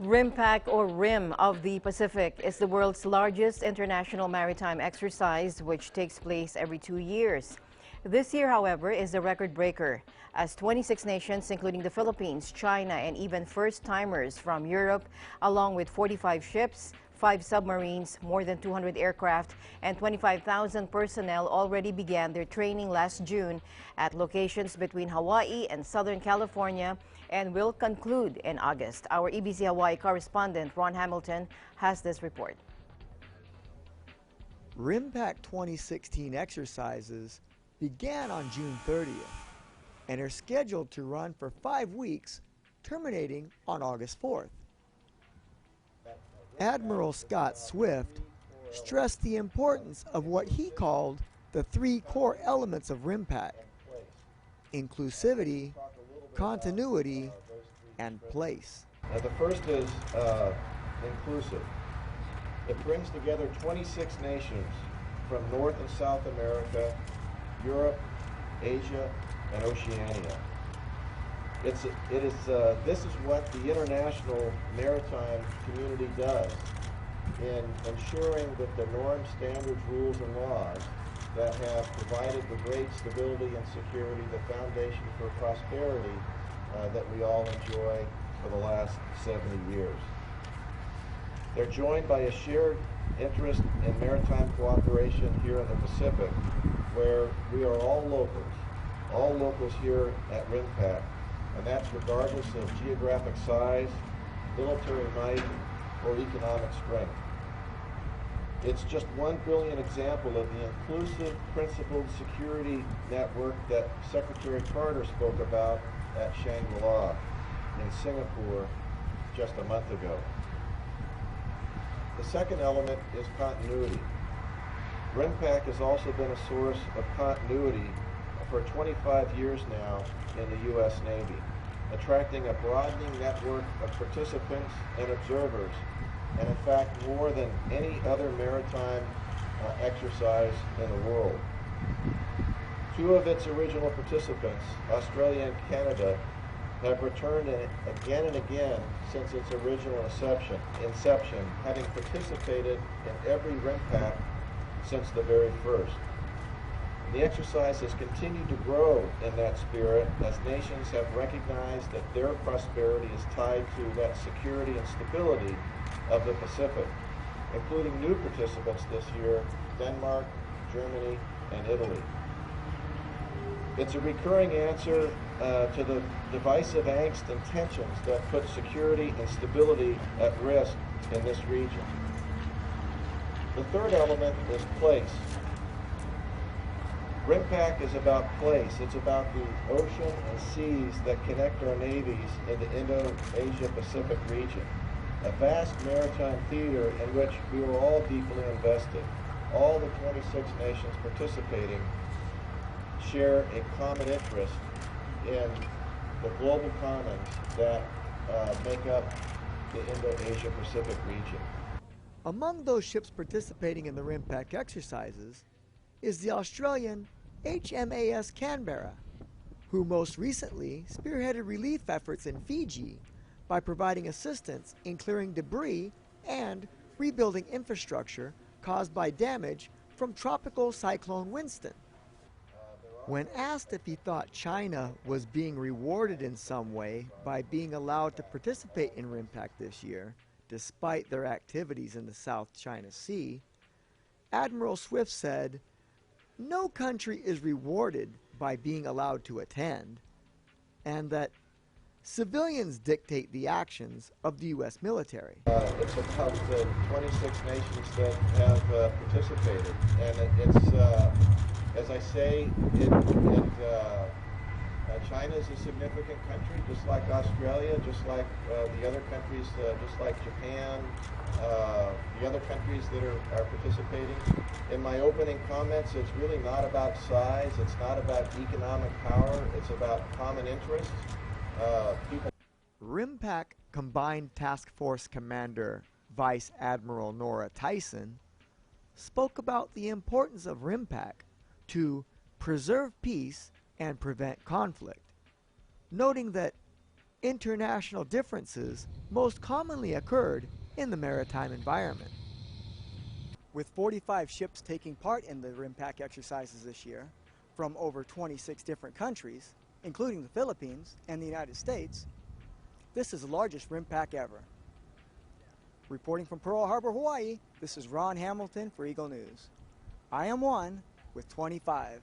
RIMPAC, or RIM of the Pacific, is the world's largest international maritime exercise, which takes place every 2 years. This year, however, is the record breaker, as 26 nations, including the Philippines, China, and even first-timers from Europe, along with 45 ships, 5 submarines, more than 200 aircraft, and 25,000 personnel already began their training last June at locations between Hawaii and Southern California and will conclude in August. Our EBC Hawaii correspondent Ron Hamilton has this report. RIMPAC 2016 exercises began on June 30th and are scheduled to run for 5 weeks, terminating on August 4th. Admiral Scott Swift stressed the importance of what he called the 3 core elements of RIMPAC: inclusivity, continuity, and place. The first is inclusive. It brings together 26 nations from North and South America, Europe, Asia, and Oceania. This is what the international maritime community does in ensuring that the norms, standards, rules, and laws that have provided the great stability and security, the foundation for prosperity that we all enjoy for the last 70 years. They're joined by a shared interest in maritime cooperation here in the Pacific, where we are all locals here at RIMPAC, and that's regardless of geographic size, military might, or economic strength. It's just one brilliant example of the inclusive, principled security network that Secretary Carter spoke about at Shangri-La in Singapore just a month ago. The second element is continuity. RIMPAC has also been a source of continuity for 25 years now in the U.S. Navy, attracting a broadening network of participants and observers, and in fact more than any other maritime exercise in the world. 2 of its original participants, Australia and Canada, have returned again and again since its original inception, having participated in every RIMPAC since the very first. The exercise has continued to grow in that spirit as nations have recognized that their prosperity is tied to that security and stability of the Pacific, including new participants this year, Denmark, Germany, and Italy. It's a recurring answer to the divisive angst and tensions that put security and stability at risk in this region. The third element is place. RIMPAC is about place. It's about the ocean and seas that connect our navies in the Indo-Asia Pacific region, a vast maritime theater in which we were all deeply invested. All the 26 nations participating share a common interest in the global commons that make up the Indo-Asia Pacific region. Among those ships participating in the RIMPAC exercises is the Australian HMAS Canberra, who most recently spearheaded relief efforts in Fiji by providing assistance in clearing debris and rebuilding infrastructure caused by damage from Tropical Cyclone Winston. When asked if he thought China was being rewarded in some way by being allowed to participate in RIMPAC this year, despite their activities in the South China Sea, Admiral Swift said, "No country is rewarded by being allowed to attend," and that civilians dictate the actions of the U.S. military. It's about the 26 nations that have participated, and it's, as I say, China is a significant country, just like Australia, just like the other countries, just like Japan, the other countries that are participating. In my opening comments, it's really not about size, it's not about economic power, it's about common interests. RIMPAC Combined Task Force Commander Vice Admiral Nora Tyson spoke about the importance of RIMPAC to preserve peace and prevent conflict, noting that International differences most commonly occurred in the maritime environment. With 45 ships taking part in the RIMPAC exercises this year from over 26 different countries, including the Philippines and the United States, this is the largest RIMPAC ever. Reporting from Pearl Harbor, Hawaii, this is Ron Hamilton for Eagle News. I am one with 25.